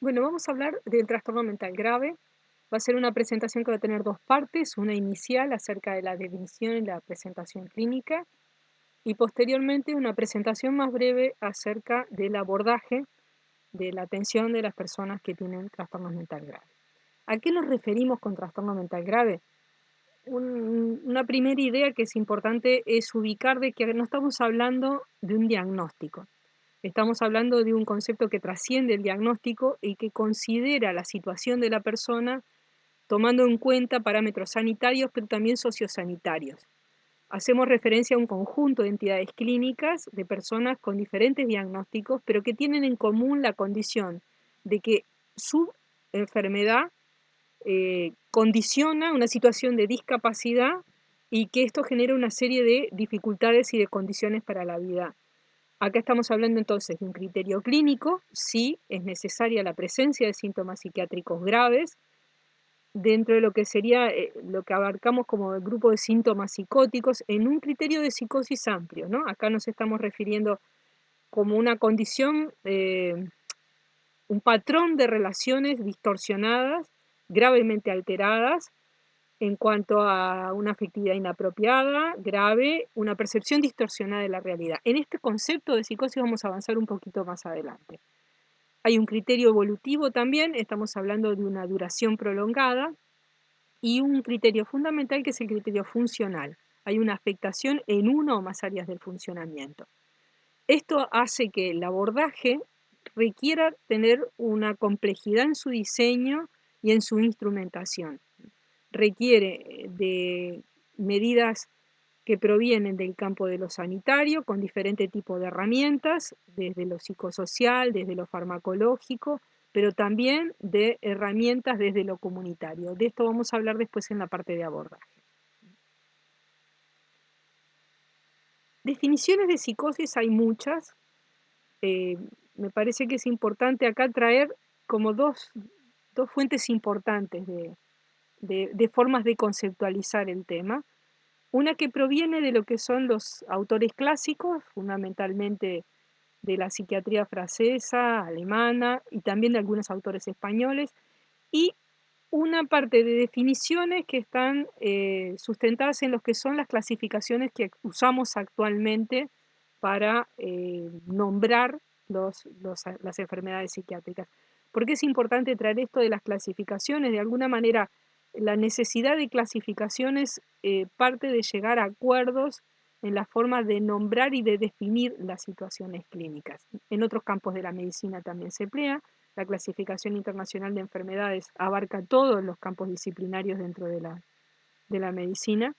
Bueno, vamos a hablar del trastorno mental grave. Va a ser una presentación que va a tener dos partes, una inicial acerca de la definición y la presentación clínica y posteriormente una presentación más breve acerca del abordaje de la atención de las personas que tienen trastornos mental graves. ¿A qué nos referimos con trastorno mental grave? Una primera idea que es importante es ubicar de que no estamos hablando de un diagnóstico. Estamos hablando de un concepto que trasciende el diagnóstico y que considera la situación de la persona tomando en cuenta parámetros sanitarios, pero también sociosanitarios. Hacemos referencia a un conjunto de entidades clínicas de personas con diferentes diagnósticos, pero que tienen en común la condición de que su enfermedad condiciona una situación de discapacidad y que esto genera una serie de dificultades y de condiciones para la vida. Acá estamos hablando entonces de un criterio clínico, sí es necesaria la presencia de síntomas psiquiátricos graves, dentro de lo que sería lo que abarcamos como el grupo de síntomas psicóticos, en un criterio de psicosis amplio, ¿no? Acá nos estamos refiriendo como una condición, un patrón de relaciones distorsionadas, gravemente alteradas, en cuanto a una afectividad inapropiada, grave, una percepción distorsionada de la realidad. En este concepto de psicosis vamos a avanzar un poquito más adelante. Hay un criterio evolutivo también, estamos hablando de una duración prolongada, y un criterio fundamental que es el criterio funcional. Hay una afectación en una o más áreas del funcionamiento. Esto hace que el abordaje requiera tener una complejidad en su diseño y en su instrumentación. Requiere de medidas que provienen del campo de lo sanitario, con diferentes tipos de herramientas, desde lo psicosocial, desde lo farmacológico, pero también de herramientas desde lo comunitario. De esto vamos a hablar después en la parte de abordaje. Definiciones de psicosis hay muchas. Eh, Me parece que es importante acá traer como dos fuentes importantes de formas de conceptualizar el tema. Una que proviene de lo que son los autores clásicos, fundamentalmente de la psiquiatría francesa, alemana y también de algunos autores españoles, y una parte de definiciones que están sustentadas en lo que son las clasificaciones que usamos actualmente para nombrar las enfermedades psiquiátricas. ¿Por qué es importante traer esto de las clasificaciones? De alguna manera, la necesidad de clasificaciones parte de llegar a acuerdos en la forma de nombrar y de definir las situaciones clínicas. En otros campos de la medicina también se emplea. La clasificación internacional de enfermedades abarca todos los campos disciplinarios dentro de la medicina.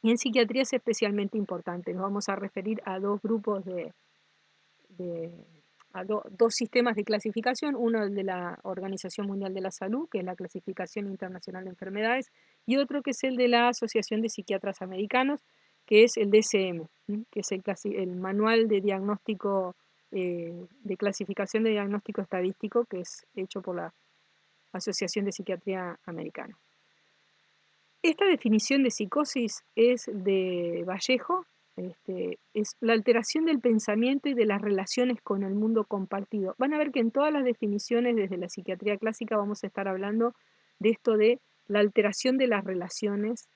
Y en psiquiatría es especialmente importante. Nos vamos a referir a dos grupos dos sistemas de clasificación, uno el de la Organización Mundial de la Salud, que es la Clasificación Internacional de Enfermedades, y otro que es el de la Asociación de Psiquiatras Americanos, que es el DSM, que es el Manual de Diagnóstico, de Clasificación de Diagnóstico Estadístico, que es hecho por la Asociación de Psiquiatría Americana. Esta definición de psicosis es de Vallejo, es la alteración del pensamiento y de las relaciones con el mundo compartido. Van a ver que en todas las definiciones desde la psiquiatría clásica vamos a estar hablando de esto de la alteración de las relaciones,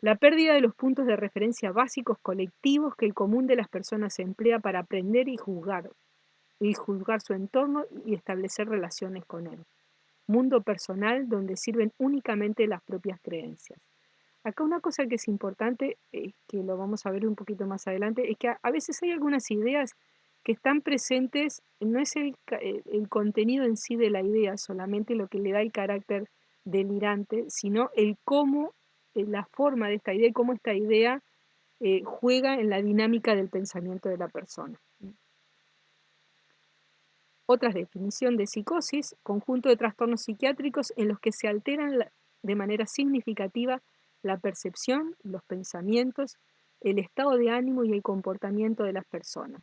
la pérdida de los puntos de referencia básicos colectivos que el común de las personas emplea para aprender y juzgar su entorno y establecer relaciones con él. Mundo personal donde sirven únicamente las propias creencias. Acá una cosa que es importante, que lo vamos a ver un poquito más adelante, es que a veces hay algunas ideas que están presentes, no es el contenido en sí de la idea solamente lo que le da el carácter delirante, sino el cómo, la forma de esta idea y cómo esta idea juega en la dinámica del pensamiento de la persona. Otra definición de psicosis, conjunto de trastornos psiquiátricos en los que se alteran de manera significativa la percepción, los pensamientos, el estado de ánimo y el comportamiento de las personas.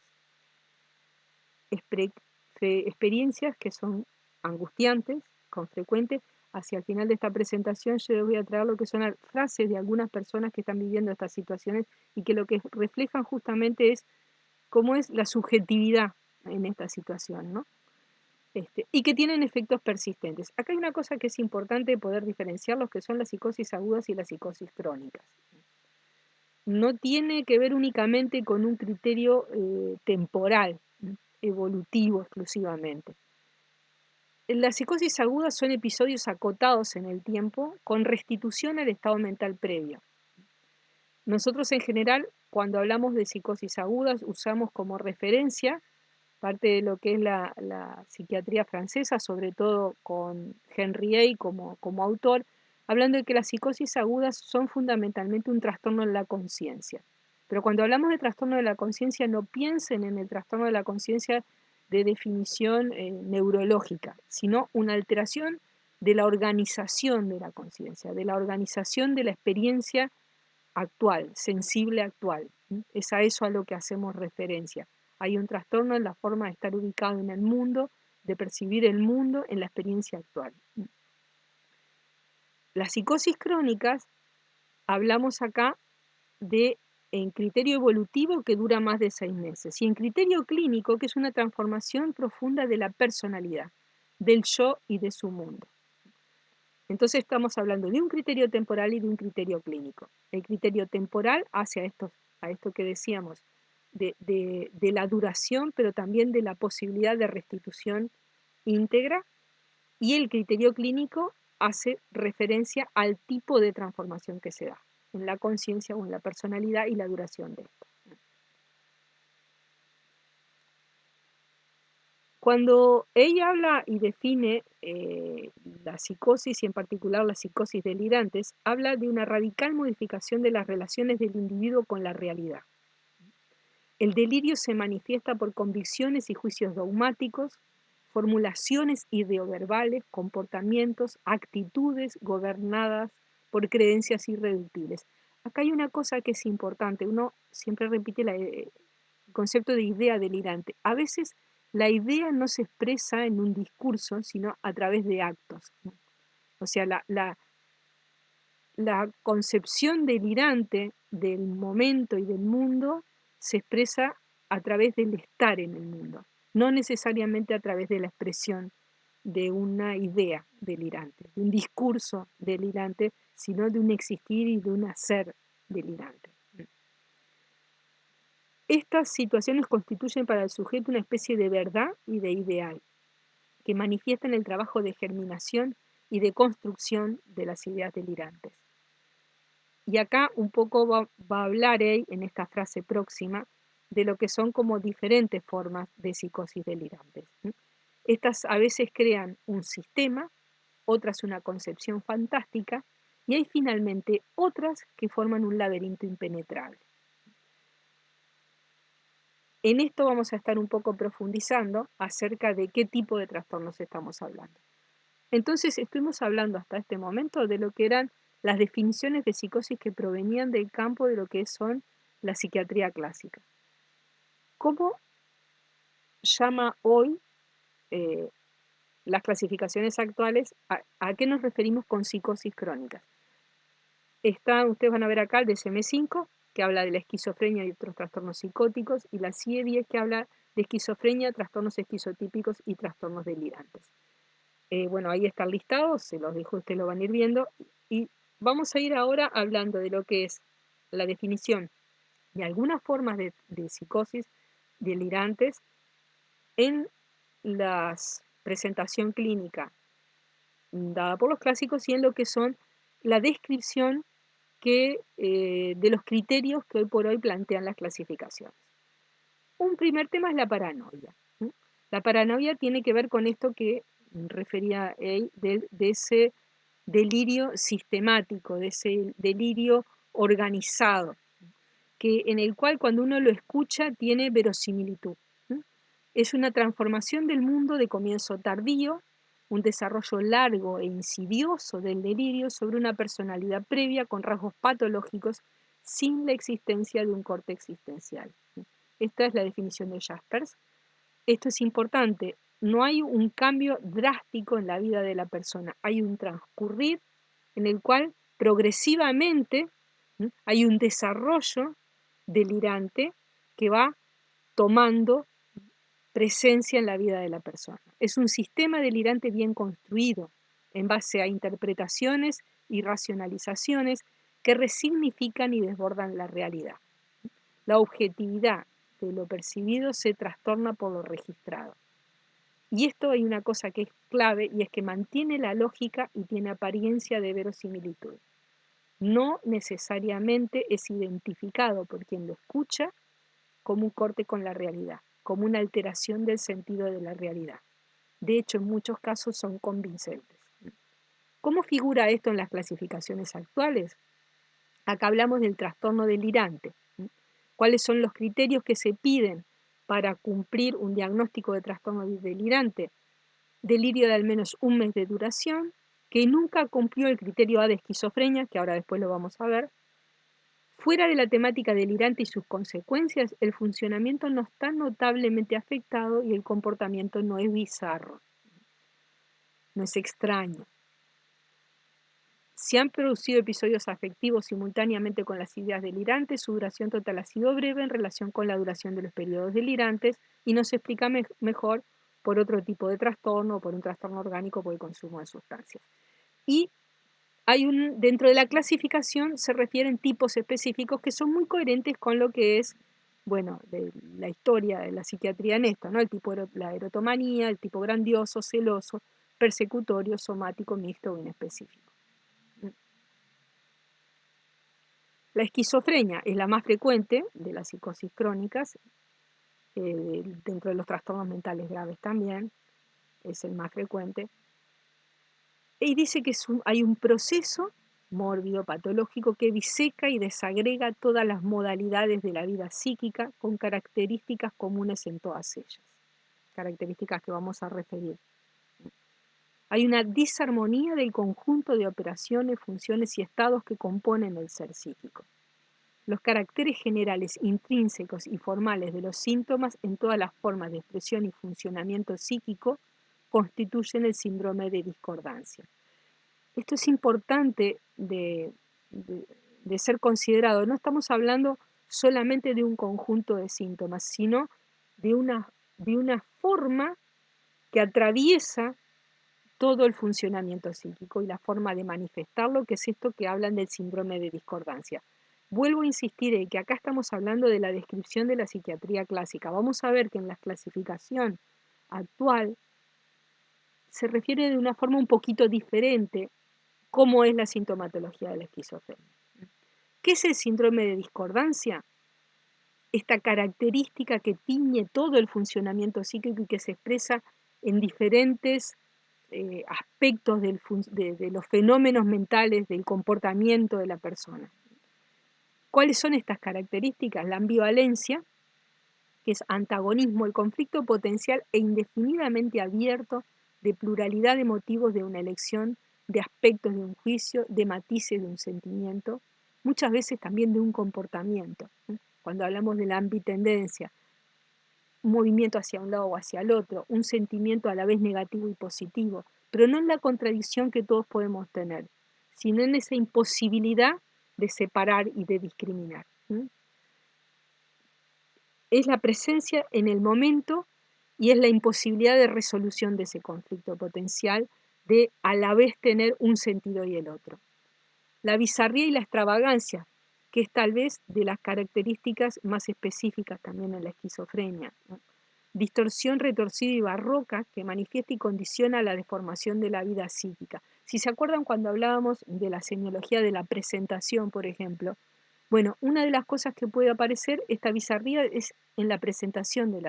Experiencias que son angustiantes, con frecuente. Hacia el final de esta presentación yo les voy a traer lo que son frases de algunas personas que están viviendo estas situaciones y que lo que reflejan justamente es cómo es la subjetividad en esta situación, ¿no? y que tienen efectos persistentes. Acá hay una cosa que es importante poder diferenciar, los que son las psicosis agudas y las psicosis crónicas. No tiene que ver únicamente con un criterio temporal, evolutivo exclusivamente. Las psicosis agudas son episodios acotados en el tiempo con restitución al estado mental previo. Nosotros en general, cuando hablamos de psicosis agudas, usamos como referencia parte de lo que es la psiquiatría francesa, sobre todo con Henry A. como autor, hablando de que las psicosis agudas son fundamentalmente un trastorno en la conciencia. Pero cuando hablamos de trastorno de la conciencia, no piensen en el trastorno de la conciencia de definición neurológica, sino una alteración de la organización de la conciencia, de la organización de la experiencia actual, sensible actual. Es a eso a lo que hacemos referencia. Hay un trastorno en la forma de estar ubicado en el mundo, de percibir el mundo en la experiencia actual. Las psicosis crónicas, hablamos acá de en criterio evolutivo que dura más de 6 meses y en criterio clínico que es una transformación profunda de la personalidad, del yo y de su mundo. Entonces estamos hablando de un criterio temporal y de un criterio clínico. El criterio temporal hace a esto que decíamos, de la duración, pero también de la posibilidad de restitución íntegra, y el criterio clínico hace referencia al tipo de transformación que se da en la conciencia o en la personalidad y la duración de esto. Cuando ella habla y define la psicosis y en particular las psicosis delirantes, habla de una radical modificación de las relaciones del individuo con la realidad. El delirio se manifiesta por convicciones y juicios dogmáticos, formulaciones ideoverbales, comportamientos, actitudes gobernadas por creencias irreductibles. Acá hay una cosa que es importante, uno siempre repite el concepto de idea delirante. A veces la idea no se expresa en un discurso, sino a través de actos. O sea, la concepción delirante del momento y del mundo se expresa a través del estar en el mundo, no necesariamente a través de la expresión de una idea delirante, de un discurso delirante, sino de un existir y de un hacer delirante. Estas situaciones constituyen para el sujeto una especie de verdad y de ideal, que manifiestan el trabajo de germinación y de construcción de las ideas delirantes. Y acá un poco va a hablar en esta frase próxima de lo que son como diferentes formas de psicosis delirantes. Estas a veces crean un sistema, otras una concepción fantástica, y hay finalmente otras que forman un laberinto impenetrable. En esto vamos a estar un poco profundizando acerca de qué tipo de trastornos estamos hablando. Entonces, estuvimos hablando hasta este momento de lo que eran las definiciones de psicosis que provenían del campo de lo que son la psiquiatría clásica. ¿Cómo llama hoy las clasificaciones actuales? ¿A qué nos referimos con psicosis crónicas? Ustedes van a ver acá el DSM-5, que habla de la esquizofrenia y otros trastornos psicóticos, y la CIE-10, que habla de esquizofrenia, trastornos esquizotípicos y trastornos delirantes. Bueno, ahí están listados, se los dejo, ustedes lo van a ir viendo. Y vamos a ir ahora hablando de lo que es la definición de algunas formas de psicosis delirantes en la presentación clínica dada por los clásicos y en lo que son la descripción de los criterios que hoy por hoy plantean las clasificaciones. Un primer tema es la paranoia. La paranoia tiene que ver con esto que refería él, de ese delirio sistemático, de ese delirio organizado, en el cual cuando uno lo escucha tiene verosimilitud. Es una transformación del mundo de comienzo tardío, un desarrollo largo e insidioso del delirio sobre una personalidad previa con rasgos patológicos sin la existencia de un corte existencial. Esta es la definición de Jaspers. Esto es importante. No hay un cambio drástico en la vida de la persona. Hay un transcurrir en el cual progresivamente hay un desarrollo delirante que va tomando presencia en la vida de la persona. Es un sistema delirante bien construido, en base a interpretaciones y racionalizaciones que resignifican y desbordan la realidad. La objetividad de lo percibido se trastorna por lo registrado. Y esto hay una cosa que es clave y es que mantiene la lógica y tiene apariencia de verosimilitud. No necesariamente es identificado por quien lo escucha como un corte con la realidad, como una alteración del sentido de la realidad. De hecho, en muchos casos son convincentes. ¿Cómo figura esto en las clasificaciones actuales? Acá hablamos del trastorno delirante. ¿Cuáles son los criterios que se piden para cumplir un diagnóstico de trastorno delirante? Delirio de al menos un mes de duración, que nunca cumplió el criterio A de esquizofrenia, que ahora después lo vamos a ver. Fuera de la temática delirante y sus consecuencias, el funcionamiento no está notablemente afectado y el comportamiento no es bizarro, no es extraño. Si han producido episodios afectivos simultáneamente con las ideas delirantes, su duración total ha sido breve en relación con la duración de los periodos delirantes y no se explica mejor por otro tipo de trastorno o por un trastorno orgánico por el consumo de sustancias. Y dentro de la clasificación se refieren tipos específicos que son muy coherentes con lo que es, bueno, de la historia de la psiquiatría en esto, ¿no? El tipo la erotomanía, el tipo grandioso, celoso, persecutorio, somático, mixto o inespecífico. La esquizofrenia es la más frecuente de las psicosis crónicas, dentro de los trastornos mentales graves también, es el más frecuente. Y dice que hay un proceso mórbido, patológico, que diseca y desagrega todas las modalidades de la vida psíquica con características comunes en todas ellas, características que vamos a referir. Hay una disarmonía del conjunto de operaciones, funciones y estados que componen el ser psíquico. Los caracteres generales, intrínsecos y formales de los síntomas en todas las formas de expresión y funcionamiento psíquico constituyen el síndrome de discordancia. Esto es importante de ser considerado. No estamos hablando solamente de un conjunto de síntomas, sino de una forma que atraviesa todo el funcionamiento psíquico y la forma de manifestarlo, que es esto que hablan del síndrome de discordancia. Vuelvo a insistir en que acá estamos hablando de la descripción de la psiquiatría clásica. Vamos a ver que en la clasificación actual se refiere de una forma un poquito diferente cómo es la sintomatología de la esquizofrenia. ¿Qué es el síndrome de discordancia? Esta característica que tiñe todo el funcionamiento psíquico y que se expresa en diferentes aspectos de los fenómenos mentales, del comportamiento de la persona. ¿Cuáles son estas características? La ambivalencia, que es antagonismo, el conflicto potencial e indefinidamente abierto de pluralidad de motivos de una elección, de aspectos de un juicio, de matices de un sentimiento, muchas veces también de un comportamiento. Cuando hablamos de la ambitendencia, un movimiento hacia un lado o hacia el otro, un sentimiento a la vez negativo y positivo, pero no en la contradicción que todos podemos tener, sino en esa imposibilidad de separar y de discriminar. Es la presencia en el momento y es la imposibilidad de resolución de ese conflicto potencial de a la vez tener un sentido y el otro. La bizarría y la extravagancia, que es tal vez de las características más específicas también en la esquizofrenia, ¿no? Distorsión retorcida y barroca que manifiesta y condiciona la deformación de la vida psíquica. Si se acuerdan cuando hablábamos de la semiología de la presentación, por ejemplo, bueno, una de las cosas que puede aparecer, esta bizarría, es en la presentación de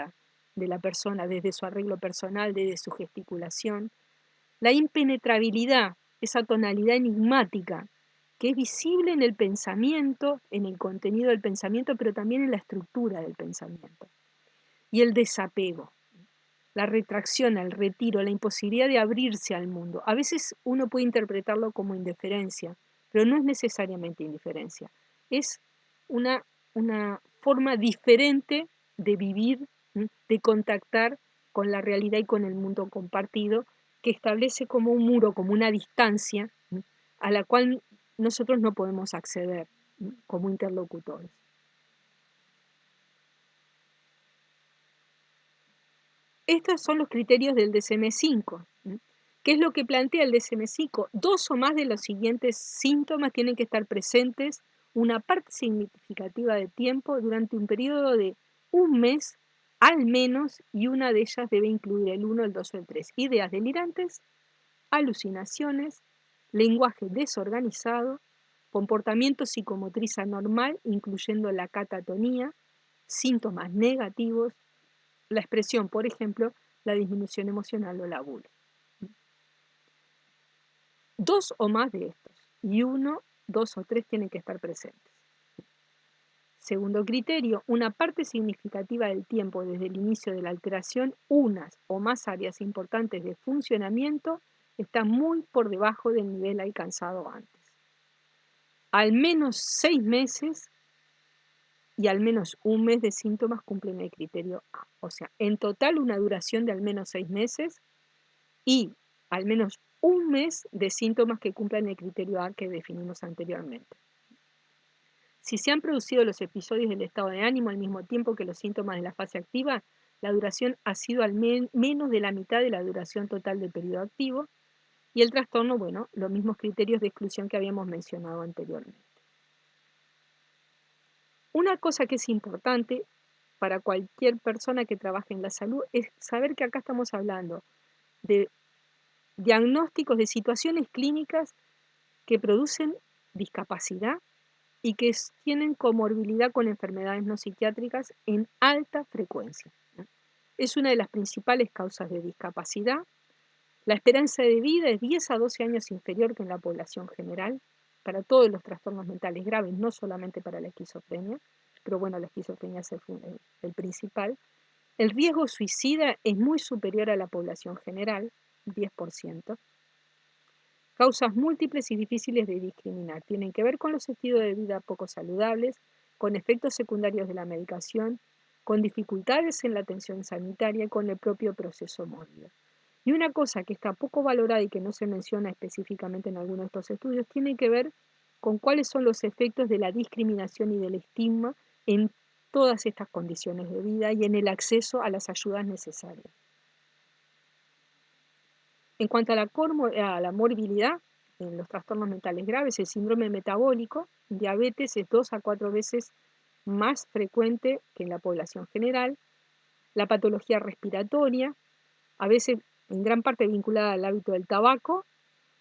la persona, desde su arreglo personal, desde su gesticulación. La impenetrabilidad, esa tonalidad enigmática, que es visible en el pensamiento, en el contenido del pensamiento, pero también en la estructura del pensamiento. Y el desapego, la retracción, el retiro, la imposibilidad de abrirse al mundo. A veces uno puede interpretarlo como indiferencia, pero no es necesariamente indiferencia. Es una forma diferente de vivir, de contactar con la realidad y con el mundo compartido, que establece como un muro, como una distancia, a la cual nosotros no podemos acceder como interlocutores. estos son los criterios del DSM-5. ¿Qué es lo que plantea el DSM-5? 2 o más de los siguientes síntomas tienen que estar presentes una parte significativa de tiempo durante un periodo de un mes al menos, y una de ellas debe incluir el 1, el 2 o el 3. Ideas delirantes, alucinaciones, lenguaje desorganizado, comportamiento psicomotriz anormal, incluyendo la catatonía, síntomas negativos, la expresión, por ejemplo, la disminución emocional o la gula. 2 o más de estos, y 1, 2 o 3 tienen que estar presentes. Segundo criterio, una parte significativa del tiempo desde el inicio de la alteración, unas o más áreas importantes de funcionamiento están muy por debajo del nivel alcanzado antes. Al menos 6 meses y al menos un mes de síntomas cumplen el criterio A. O sea, en total una duración de al menos 6 meses y al menos un mes de síntomas que cumplan el criterio A que definimos anteriormente. Si se han producido los episodios del estado de ánimo al mismo tiempo que los síntomas de la fase activa, la duración ha sido al menos de la mitad de la duración total del periodo activo, y el trastorno, bueno, los mismos criterios de exclusión que habíamos mencionado anteriormente. Una cosa que es importante para cualquier persona que trabaje en la salud es saber que acá estamos hablando de diagnósticos de situaciones clínicas que producen discapacidad y que tienen comorbilidad con enfermedades no psiquiátricas en alta frecuencia. Es una de las principales causas de discapacidad. La esperanza de vida es 10 a 12 años inferior que en la población general, para todos los trastornos mentales graves, no solamente para la esquizofrenia, pero bueno, la esquizofrenia es el principal. El riesgo suicida es muy superior a la población general, 10%. Causas múltiples y difíciles de discriminar. Tienen que ver con los estilos de vida poco saludables, con efectos secundarios de la medicación, con dificultades en la atención sanitaria y con el propio proceso mórbido. Y una cosa que está poco valorada y que no se menciona específicamente en algunos de estos estudios tiene que ver con cuáles son los efectos de la discriminación y del estigma en todas estas condiciones de vida y en el acceso a las ayudas necesarias. En cuanto a la morbilidad, en los trastornos mentales graves, el síndrome metabólico, diabetes es 2 a 4 veces más frecuente que en la población general. La patología respiratoria, a veces en gran parte vinculada al hábito del tabaco,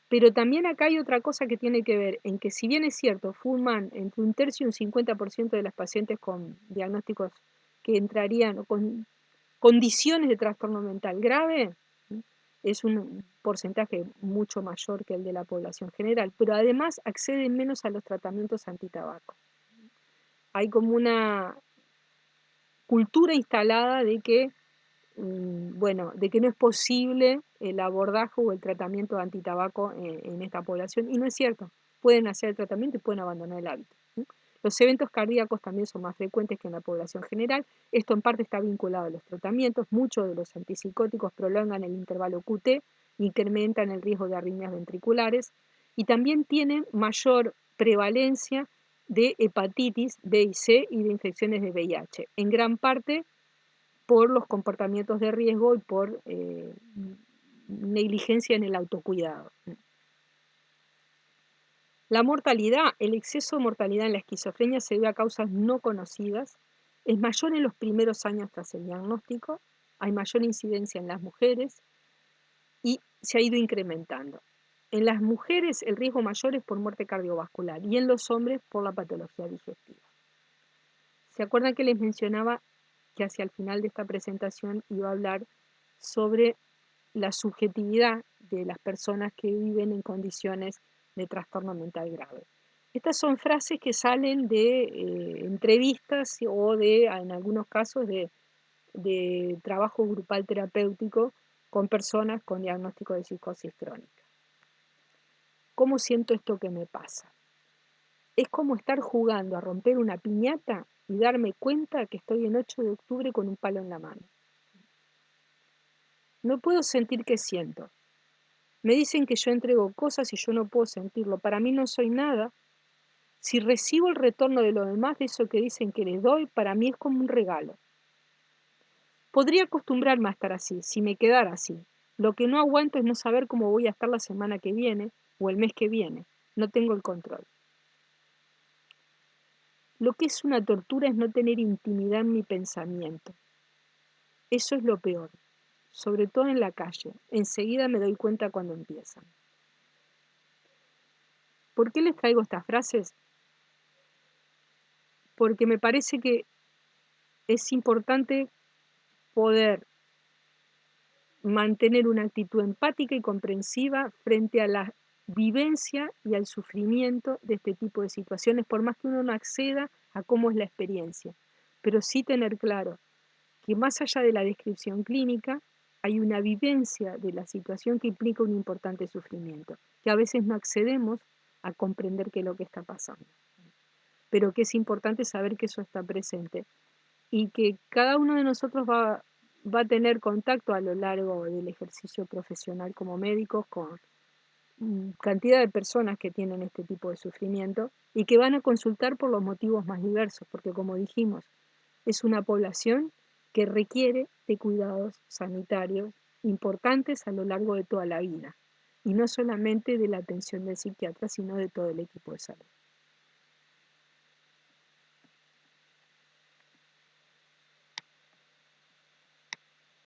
pero también acá hay otra cosa que tiene que ver en que, si bien es cierto, fuman entre un tercio y un 50% de las pacientes con diagnósticos que entrarían o con condiciones de trastorno mental grave, es un porcentaje mucho mayor que el de la población general, pero además acceden menos a los tratamientos antitabaco. Hay como una cultura instalada de que, de que no es posible el abordaje o el tratamiento antitabaco en esta población, y no es cierto. Pueden hacer el tratamiento y pueden abandonar el hábito. Los eventos cardíacos también son más frecuentes que en la población general. Esto en parte está vinculado a los tratamientos. Muchos de los antipsicóticos prolongan el intervalo QT, incrementan el riesgo de arritmias ventriculares y también tienen mayor prevalencia de hepatitis B y C y de infecciones de VIH, en gran parte por los comportamientos de riesgo y por negligencia en el autocuidado. La mortalidad, el exceso de mortalidad en la esquizofrenia se debe a causas no conocidas, es mayor en los primeros años tras el diagnóstico, hay mayor incidencia en las mujeres y se ha ido incrementando. En las mujeres el riesgo mayor es por muerte cardiovascular y en los hombres por la patología digestiva. ¿Se acuerdan que les mencionaba que hacia el final de esta presentación iba a hablar sobre la subjetividad de las personas que viven en condiciones de trastorno mental grave? Estas son frases que salen de entrevistas o en algunos casos, de trabajo grupal terapéutico con personas con diagnóstico de psicosis crónica. ¿Cómo siento esto que me pasa? Es como estar jugando a romper una piñata y darme cuenta que estoy en 8 de octubre con un palo en la mano. No puedo sentir qué siento. Me dicen que yo entrego cosas y yo no puedo sentirlo. Para mí no soy nada. Si recibo el retorno de los demás de eso que dicen que les doy, para mí es como un regalo. podría acostumbrarme a estar así, si me quedara así. Lo que no aguanto es no saber cómo voy a estar la semana que viene o el mes que viene. No tengo el control. Lo que es una tortura es no tener intimidad en mi pensamiento. Eso es lo peor, sobre todo en la calle. Enseguida me doy cuenta cuando empiezan. ¿Por qué les traigo estas frases? Porque me parece que es importante poder mantener una actitud empática y comprensiva frente a la vivencia y al sufrimiento de este tipo de situaciones, por más que uno no acceda a cómo es la experiencia. Pero sí tener claro que más allá de la descripción clínica, hay una vivencia de la situación que implica un importante sufrimiento, que a veces no accedemos a comprender qué es lo que está pasando. Pero que es importante saber que eso está presente y que cada uno de nosotros va a tener contacto a lo largo del ejercicio profesional como médicos con cantidad de personas que tienen este tipo de sufrimiento y que van a consultar por los motivos más diversos, porque como dijimos, es una población que requiere de cuidados sanitarios importantes a lo largo de toda la vida, y no solamente de la atención del psiquiatra, sino de todo el equipo de salud.